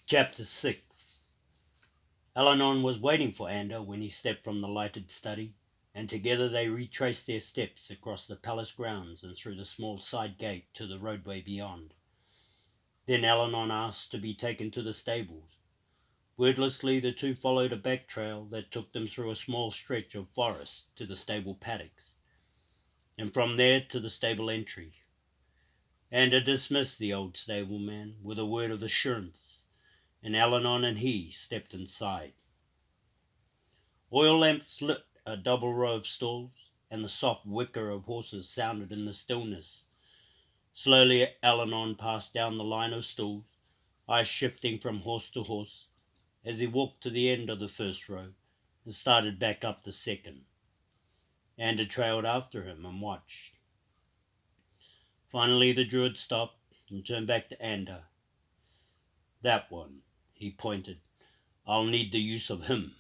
Chapter 6. Eleanor was waiting for Ander when he stepped from the lighted study, and together they retraced their steps across the palace grounds and through the small side gate to the roadway beyond. Then Eleanor asked to be taken to the stables. Wordlessly the two followed a back trail that took them through a small stretch of forest to the stable paddocks, and from there to the stable entry. Ander dismissed the old stableman with a word of assurance, and Eleanor and he stepped inside. Oil lamps lit a double row of stalls, and the soft whicker of horses sounded in the stillness. Slowly Eleanor passed down the line of stalls, eyes shifting from horse to horse, as he walked to the end of the first row and started back up the second. Ander trailed after him and watched. Finally the druid stopped and turned back to Ander. "That one," he pointed. "I'll need the use of him."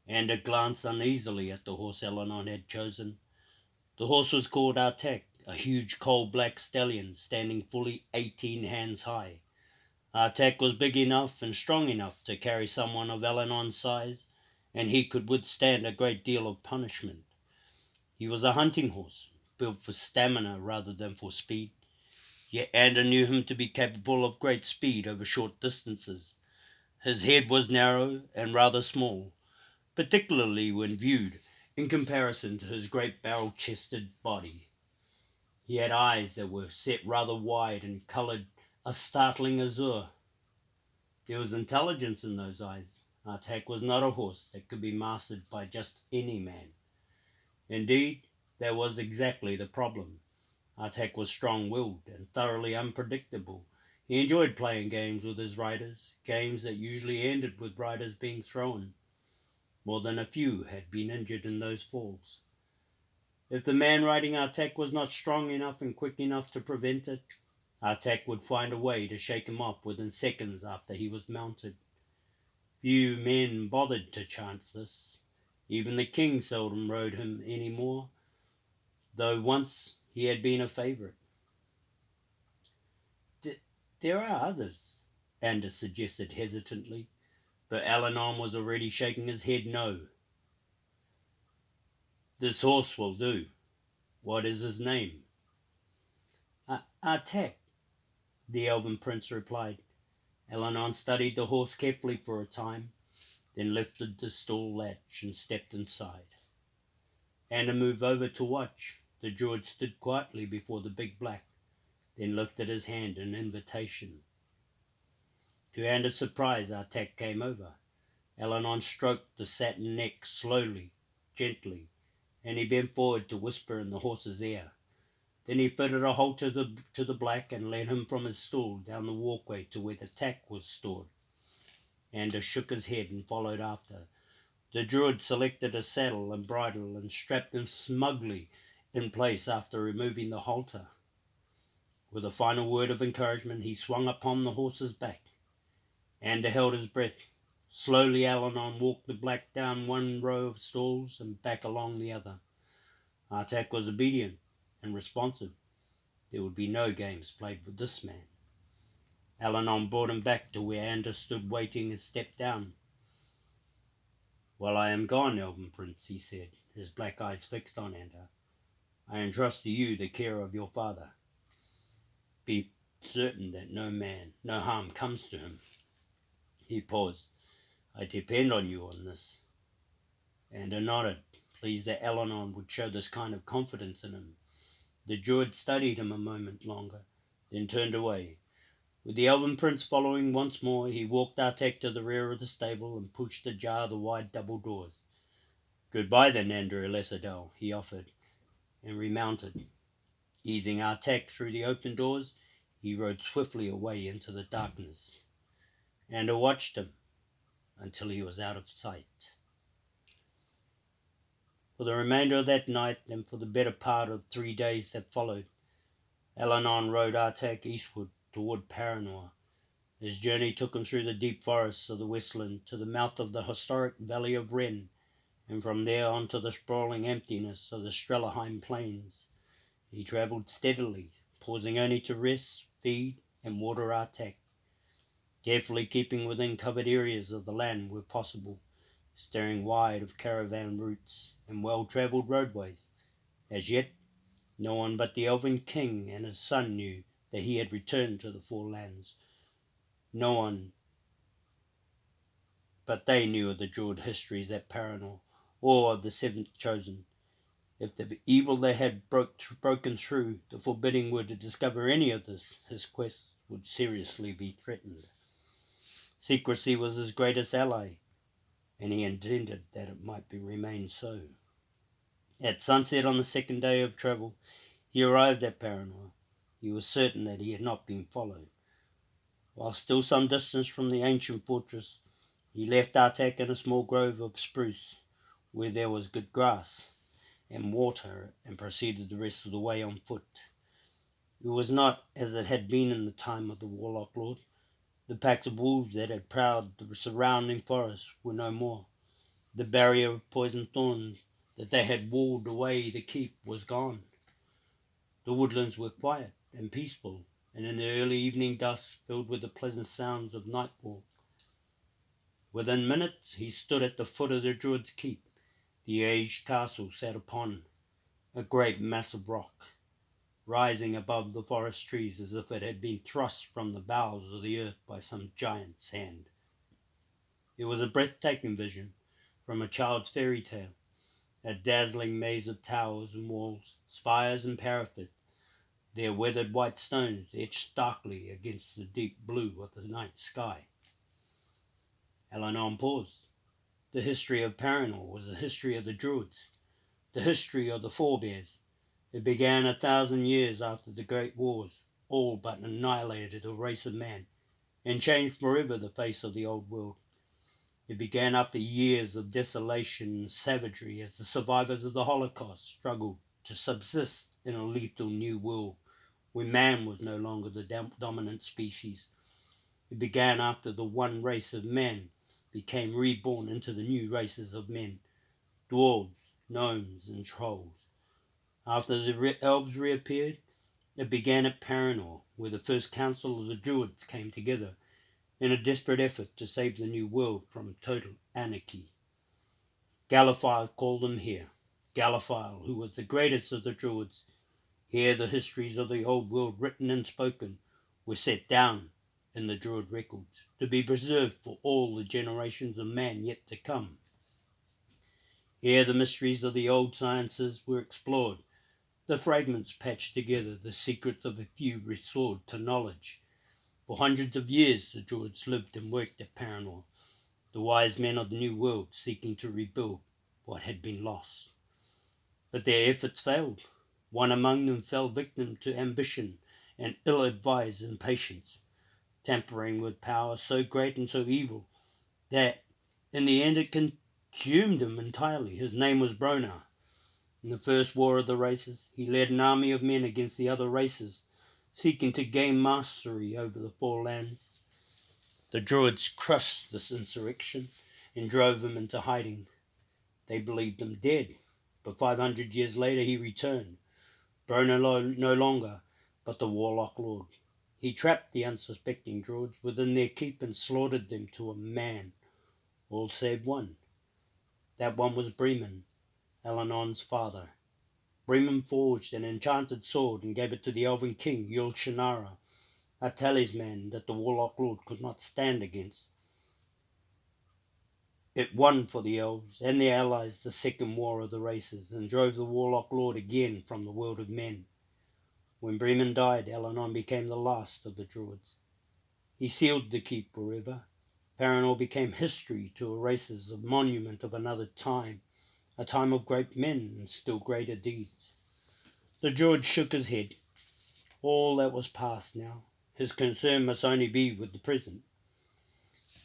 Ander glanced uneasily at the horse Eleanor had chosen. The horse was called Artek, a huge coal-black stallion standing fully 18 hands high. Artek was big enough and strong enough to carry someone of Eleanor's size, and he could withstand a great deal of punishment. He was a hunting horse, built for stamina rather than for speed, yet Ander knew him to be capable of great speed over short distances. His head was narrow and rather small, particularly when viewed in comparison to his great barrel-chested body. He had eyes that were set rather wide and coloured a startling azure. There was intelligence in those eyes. Artak was not a horse that could be mastered by just any man. Indeed, that was exactly the problem. Artak was strong-willed and thoroughly unpredictable. He enjoyed playing games with his riders, games that usually ended with riders being thrown. More than a few had been injured in those falls. If the man riding Artak was not strong enough and quick enough to prevent it, Artak would find a way to shake him off within seconds after he was mounted. Few men bothered to chance this. Even the king seldom rode him any more, though once he had been a favourite. "There are others," Anders suggested hesitantly, but Eleanor was already shaking his head no. "This horse will do. What is his name?" "Artak," the elven prince replied. Eleanor studied the horse carefully for a time, then lifted the stall latch and stepped inside. Anna moved over to watch. The druid stood quietly before the big black, then lifted his hand in invitation. To Anna's surprise, Artak came over. Eleanor stroked the satin neck slowly, gently, and he bent forward to whisper in the horse's ear. Then he fitted a halter to the black and led him from his stall down the walkway to where the tack was stored. Ander shook his head and followed after. The druid selected a saddle and bridle and strapped them smugly in place after removing the halter. With a final word of encouragement, he swung upon the horse's back. Ander held his breath. Slowly Eleanor walked the black down one row of stalls and back along the other. Artak was obedient and responsive. There would be no games played with this man. Eleanor brought him back to where Ander stood waiting and stepped down. "While I am gone, Elven Prince," he said, his black eyes fixed on Ander, "I entrust to you the care of your father. Be certain that no harm comes to him." He paused. "I depend on you on this." Ander nodded, pleased that Eleanor would show this kind of confidence in him. The druid studied him a moment longer, then turned away. With the Elven Prince following once more, he walked Artek to the rear of the stable and pushed ajar the wide double doors. "Goodbye then, Ander Elesadel," he offered, and remounted. Easing Artek through the open doors, he rode swiftly away into the darkness. Ander watched him until he was out of sight. For the remainder of that night and for the better part of 3 days that followed, Eleanor rode Artak eastward toward Paranor. His journey took him through the deep forests of the Westland to the mouth of the historic valley of Wren, and from there on to the sprawling emptiness of the Strellerheim plains. He travelled steadily, pausing only to rest, feed, and water Artak. carefully keeping within covered areas of the land where possible, steering wide of caravan routes and well-travelled roadways. As yet, no one but the Elven King and his son knew that he had returned to the Four Lands. No one but they knew of the Druid histories at Paranor, or of the Seventh Chosen. If the evil they had broken through the forbidding were to discover any of this, his quest would seriously be threatened. Secrecy was his greatest ally, and he intended that it might remain so. At sunset on the second day of travel, he arrived at Paranor. He was certain that he had not been followed. While still some distance from the ancient fortress, he left Artak in a small grove of spruce, where there was good grass and water, and proceeded the rest of the way on foot. It was not as it had been in the time of the Warlock Lord. The packs of wolves that had prowled the surrounding forests were no more. The barrier of poison thorns that they had walled away the keep was gone. The woodlands were quiet and peaceful, and in the early evening dusk filled with the pleasant sounds of nightfall. Within minutes he stood at the foot of the Druid's keep. The aged castle sat upon a great mass of rock, rising above the forest trees as if it had been thrust from the bowels of the earth by some giant's hand. It was a breathtaking vision from a child's fairy tale, a dazzling maze of towers and walls, spires and parapets, their weathered white stones etched starkly against the deep blue of the night sky. Eleanor paused. The history of Paranor was the history of the Druids, the history of the forebears. It began 1,000 years after the great wars, all but annihilated a race of man, and changed forever the face of the old world. It began after years of desolation and savagery as the survivors of the Holocaust struggled to subsist in a lethal new world where man was no longer the dominant species. It began after the one race of men became reborn into the new races of men, dwarves, gnomes, and trolls. After the elves reappeared, it began at Paranor, where the first council of the Druids came together in a desperate effort to save the new world from total anarchy. Gallifile called them here. Gallifile, who was the greatest of the Druids. Here the histories of the old world, written and spoken, were set down in the Druid records, to be preserved for all the generations of man yet to come. Here the mysteries of the old sciences were explored, the fragments patched together, the secrets of a few restored to knowledge. For hundreds of years the Druids lived and worked at Paranor, the wise men of the New World seeking to rebuild what had been lost. But their efforts failed. One among them fell victim to ambition and ill-advised impatience, tampering with power so great and so evil that in the end it consumed him entirely. His name was Paranor. In the first war of the races, he led an army of men against the other races, seeking to gain mastery over the Four Lands. The Druids crushed this insurrection and drove them into hiding. They believed him dead, but 500 years later he returned, Paranor no longer, but the Warlock Lord. He trapped the unsuspecting Druids within their keep and slaughtered them to a man, all save one. That one was Bremen, Eleanor's father. Bremen forged an enchanted sword and gave it to the Elven King, Shannara, a talisman that the Warlock Lord could not stand against. It won for the elves and their allies the second war of the races and drove the Warlock Lord again from the world of men. When Bremen died, Eleanor became the last of the Druids. He sealed the keep forever. Paranor became history to erase a monument of another time, a time of great men and still greater deeds. The Druid shook his head. All that was past now. His concern must only be with the present.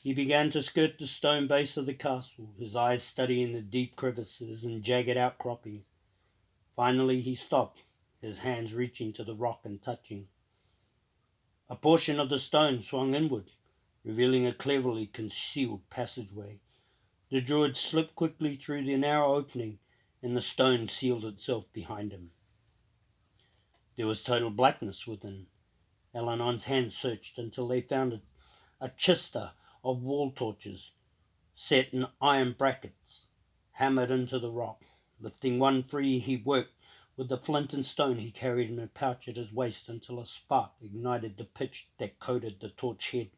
He began to skirt the stone base of the castle, his eyes studying the deep crevices and jagged outcroppings. Finally he stopped, his hands reaching to the rock and touching. A portion of the stone swung inward, revealing a cleverly concealed passageway. The Druid slipped quickly through the narrow opening, and the stone sealed itself behind him. There was total blackness within. Eleanor's hands searched until they found a chista of wall torches set in iron brackets, hammered into the rock. Lifting one free, he worked with the flint and stone he carried in a pouch at his waist until a spark ignited the pitch that coated the torch head.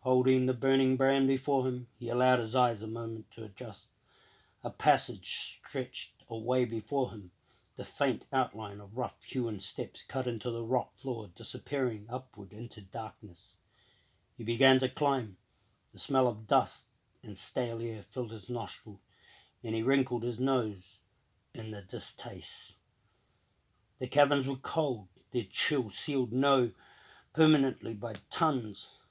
Holding the burning brand before him, he allowed his eyes a moment to adjust. A passage stretched away before him, the faint outline of rough-hewn steps cut into the rock floor, disappearing upward into darkness. He began to climb. The smell of dust and stale air filled his nostrils, and he wrinkled his nose in the distaste. The caverns were cold, their chill sealed no permanently by tons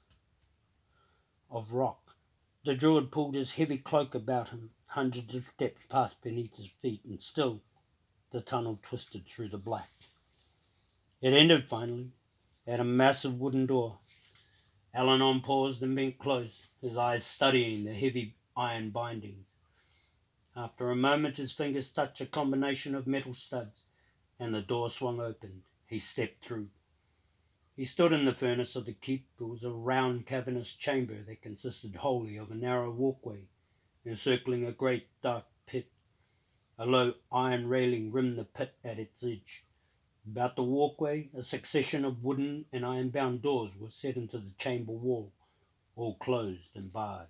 of rock. The druid pulled his heavy cloak about him. Hundreds of steps passed beneath his feet, and still the tunnel twisted through the black. It ended finally at a massive wooden door. Alanon paused and bent close, his eyes studying the heavy iron bindings. After a moment his fingers touched a combination of metal studs, and the door swung open. He stepped through. He stood in the furnace of the keep. It was a round cavernous chamber that consisted wholly of a narrow walkway encircling a great dark pit. A low iron railing rimmed the pit at its edge. About the walkway a succession of wooden and iron-bound doors were set into the chamber wall, all closed and barred.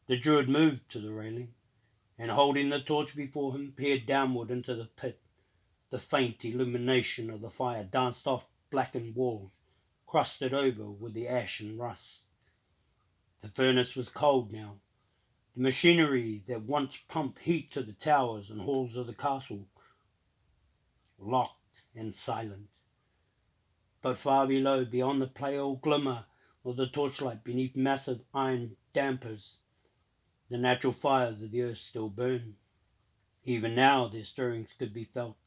The druid moved to the railing, and holding the torch before him, peered downward into the pit. The faint illumination of the fire danced off blackened walls, crusted over with the ash and rust. The furnace was cold now. The machinery that once pumped heat to the towers and halls of the castle, locked and silent. But far below, beyond the pale glimmer of the torchlight beneath massive iron dampers, the natural fires of the earth still burned. Even now their stirrings could be felt.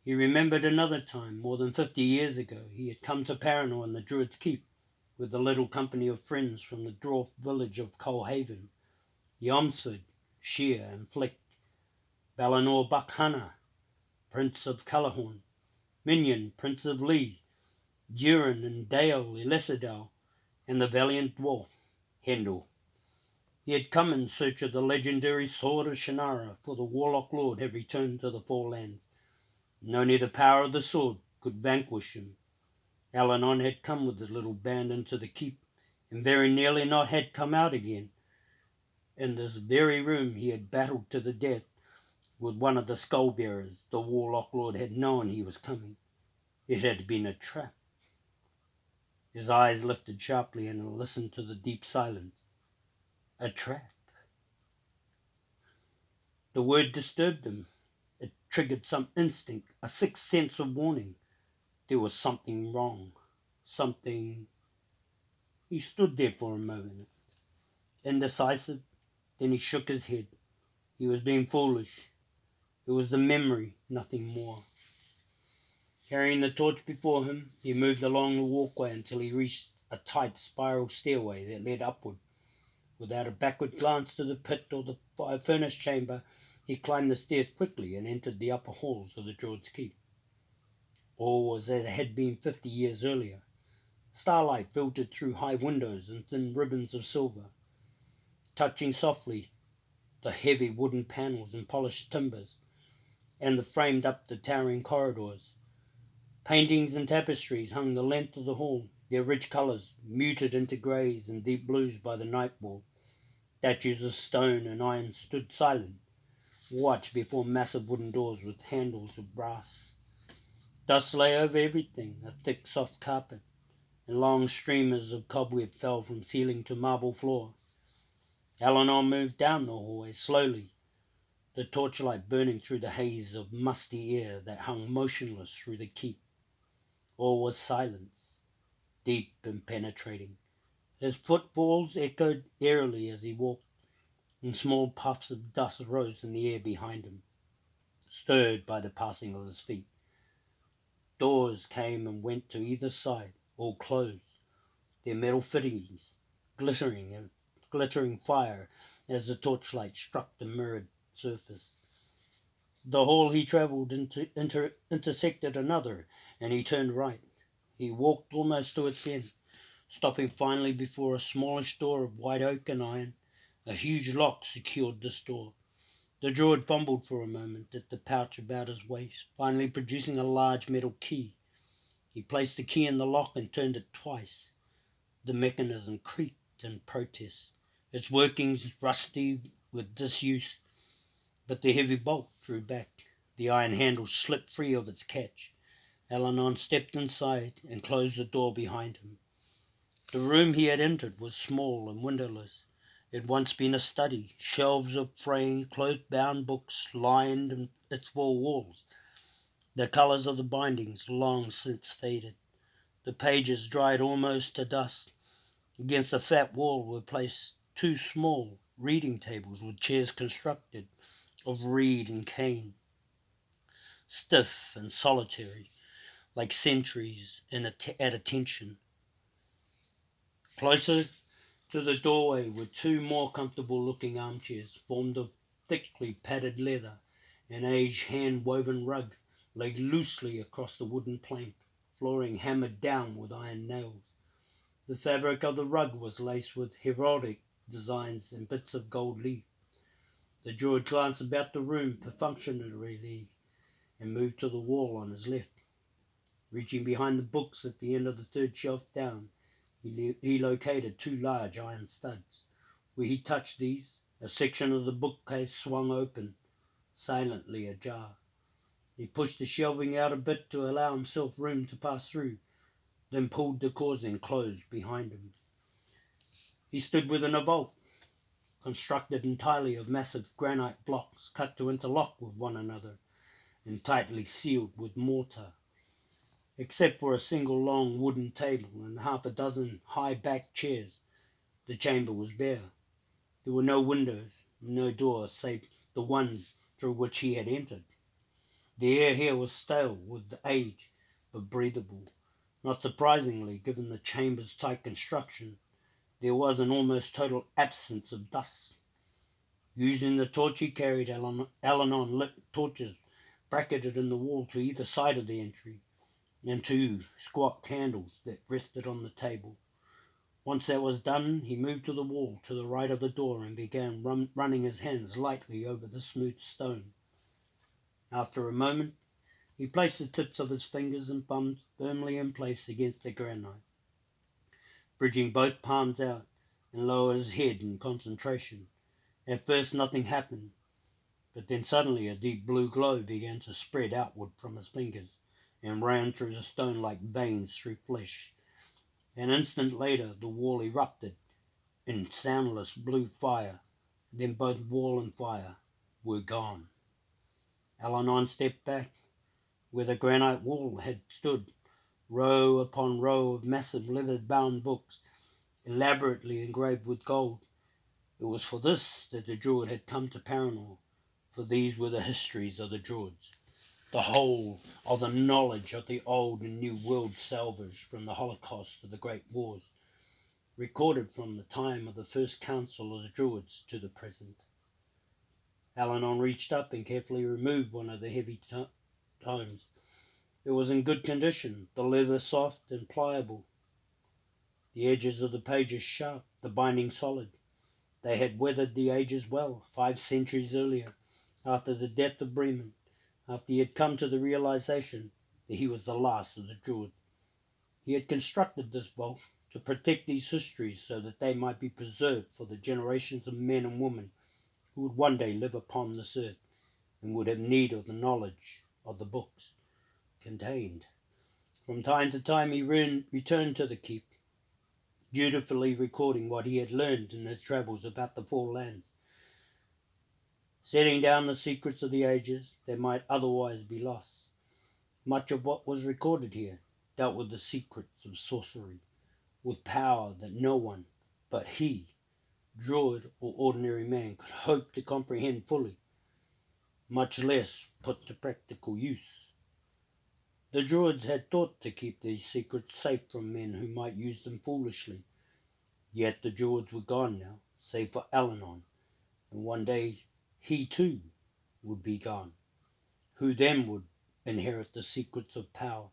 He remembered another time, more than 50 years ago. He had come to Paranor in the Druid's Keep with a little company of friends from the dwarf village of Colhaven, Yomsford, Shear and Flick, Balinor Buckhana, Prince of Callahorn, Minion, Prince of Lee, Durin and Dale Elisadel, and the valiant dwarf, Hendel. He had come in search of the legendary Sword of Shannara, for the warlock lord had returned to the Four Lands, and only the power of the sword could vanquish him. Alanon had come with his little band into the keep, and very nearly not had come out again. In this very room he had battled to the death with one of the skull-bearers. The warlock lord had known he was coming. It had been a trap. His eyes lifted sharply and he listened to the deep silence. A trap. The word disturbed him. It triggered some instinct, a sixth sense of warning. There was something wrong. Something... He stood there for a moment, indecisive. Then he shook his head. He was being foolish. It was the memory, nothing more. Carrying the torch before him, he moved along the walkway until he reached a tight spiral stairway that led upward. Without a backward glance to the pit or the furnace chamber, he climbed the stairs quickly and entered the upper halls of the Druid's Keep. All was as it had been 50 years earlier. Starlight filtered through high windows and thin ribbons of silver, touching softly the heavy wooden panels and polished timbers, and framed up the towering corridors. Paintings and tapestries hung the length of the hall, their rich colours muted into greys and deep blues by the nightfall. Statues of stone and iron stood silent, watched before massive wooden doors with handles of brass. Dust lay over everything, a thick soft carpet, and long streamers of cobweb fell from ceiling to marble floor. Eleanor moved down the hallway slowly, the torchlight burning through the haze of musty air that hung motionless through the keep. All was silence, deep and penetrating. His footfalls echoed eerily as he walked, and small puffs of dust rose in the air behind him, stirred by the passing of his feet. Doors came and went to either side, all closed, their metal fittings glittering fire as the torchlight struck the mirrored surface. The hall he travelled into intersected another, and he turned right. He walked almost to its end. stopping finally before a smallish door of white oak and iron. A huge lock secured this door. The druid fumbled for a moment at the pouch about his waist, finally producing a large metal key. He placed the key in the lock and turned it twice. The mechanism creaked in protest, its workings rusty with disuse, but the heavy bolt drew back. The iron handle slipped free of its catch. Elanon stepped inside and closed the door behind him. The room he had entered was small and windowless. It had once been a study. Shelves of framed, cloth-bound books lined its four walls. The colours of the bindings long since faded. The pages dried almost to dust. Against the flat wall were placed two small reading tables with chairs constructed of reed and cane, stiff and solitary, like sentries at attention. Closer to the doorway were two more comfortable-looking armchairs, formed of thickly padded leather. An aged hand-woven rug lay loosely across the wooden plank, flooring hammered down with iron nails. The fabric of the rug was laced with heraldic designs and bits of gold leaf. The druid glanced about the room perfunctorily and moved to the wall on his left. Reaching behind the books at the end of the third shelf down, he located two large iron studs. Where he touched these, a section of the bookcase swung open, silently ajar. He pushed the shelving out a bit to allow himself room to pass through, then pulled the coursing closed behind him. He stood within a vault, constructed entirely of massive granite blocks cut to interlock with one another and tightly sealed with mortar. Except for a single long wooden table and half a dozen high-backed chairs, the chamber was bare. There were no windows, no doors save the one through which he had entered. The air here was stale with age, but breathable. Not surprisingly, given the chamber's tight construction, there was an almost total absence of dust. Using the torch he carried, Elanon lit torches bracketed in the wall to either side of the entry, and two squat candles that rested on the table. Once that was done, he moved to the wall to the right of the door and began running his hands lightly over the smooth stone. After a moment, he placed the tips of his fingers and thumbs firmly in place against the granite, bridging both palms out, and lowered his head in concentration. At first nothing happened, but then suddenly a deep blue glow began to spread outward from his fingers and ran through the stone like veins through flesh. An instant later the wall erupted in soundless blue fire. Then both wall and fire were gone. Elanon stepped back. Where the granite wall had stood, row upon row of massive leather-bound books, elaborately engraved with gold. It was for this that the druid had come to Paranor, for these were the histories of the druids, the whole of the knowledge of the old and new world salvaged from the Holocaust to the Great Wars, recorded from the time of the first council of the druids to the present. Elanon reached up and carefully removed one of the heavy tomes. It was in good condition, the leather soft and pliable, the edges of the pages sharp, the binding solid. They had weathered the ages well, 5 centuries earlier, after the death of Bremen, after he had come to the realization that he was the last of the druids. He had constructed this vault to protect these histories so that they might be preserved for the generations of men and women who would one day live upon this earth and would have need of the knowledge of the books contained. From time to time he returned to the keep, dutifully recording what he had learned in his travels about the Four Lands, setting down the secrets of the ages that might otherwise be lost. Much of what was recorded here dealt with the secrets of sorcery, with power that no one but he, druid or ordinary man, could hope to comprehend fully, much less put to practical use. The druids had thought to keep these secrets safe from men who might use them foolishly. Yet the druids were gone now, save for Elanon, and one day he too would be gone. Who then would inherit the secrets of power?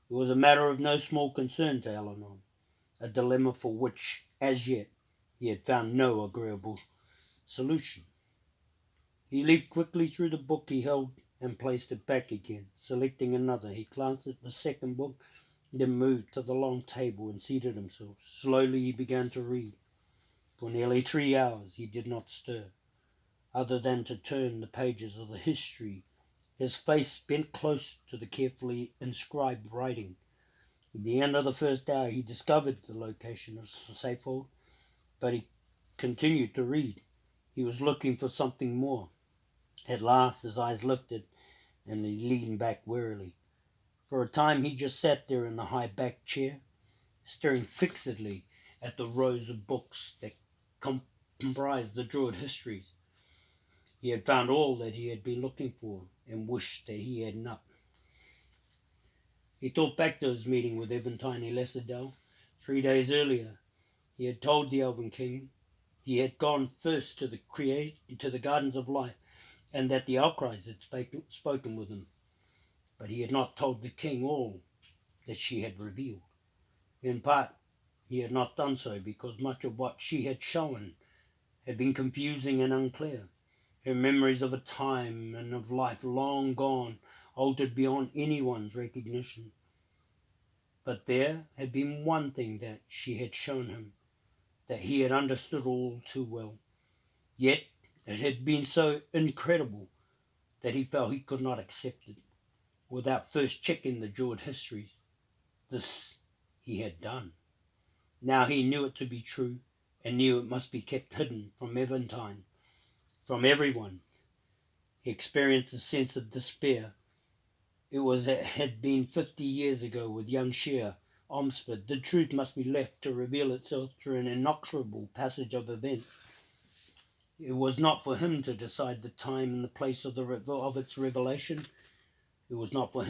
It was a matter of no small concern to Elanon. a dilemma for which, as yet, he had found no agreeable solution. He leafed quickly through the book he held and placed it back again. Selecting another, he glanced at the second book, then moved to the long table and seated himself. Slowly he began to read. For nearly 3 hours he did not stir, other than to turn the pages of the history, his face bent close to the carefully inscribed writing. At the end of the first hour he discovered the location of the safehold, but he continued to read. He was looking for something more. At last his eyes lifted, and he leaned back wearily. For a time he just sat there in the high-backed chair, staring fixedly at the rows of books that comprised the Druid histories. He had found all that he had been looking for, and wished that he had not. He thought back to his meeting with Eventine Lessedale. 3 days earlier he had told the Elven King he had gone first to the Gardens of Life, and that the outcries had spoken with him. But he had not told the king all that she had revealed. In part, he had not done so because much of what she had shown had been confusing and unclear. Her memories of a time and of life long gone, altered beyond anyone's recognition. But there had been one thing that she had shown him, that he had understood all too well. Yet it had been so incredible that he felt he could not accept it without first checking the Druid histories. This he had done. Now he knew it to be true, and knew it must be kept hidden from Eventine, from everyone. He experienced a sense of despair. It had been 50 years ago with young Shear, Omsford. The truth must be left to reveal itself through an inexorable passage of events. It was not for him to decide the time and the place of its revelation. It was not for him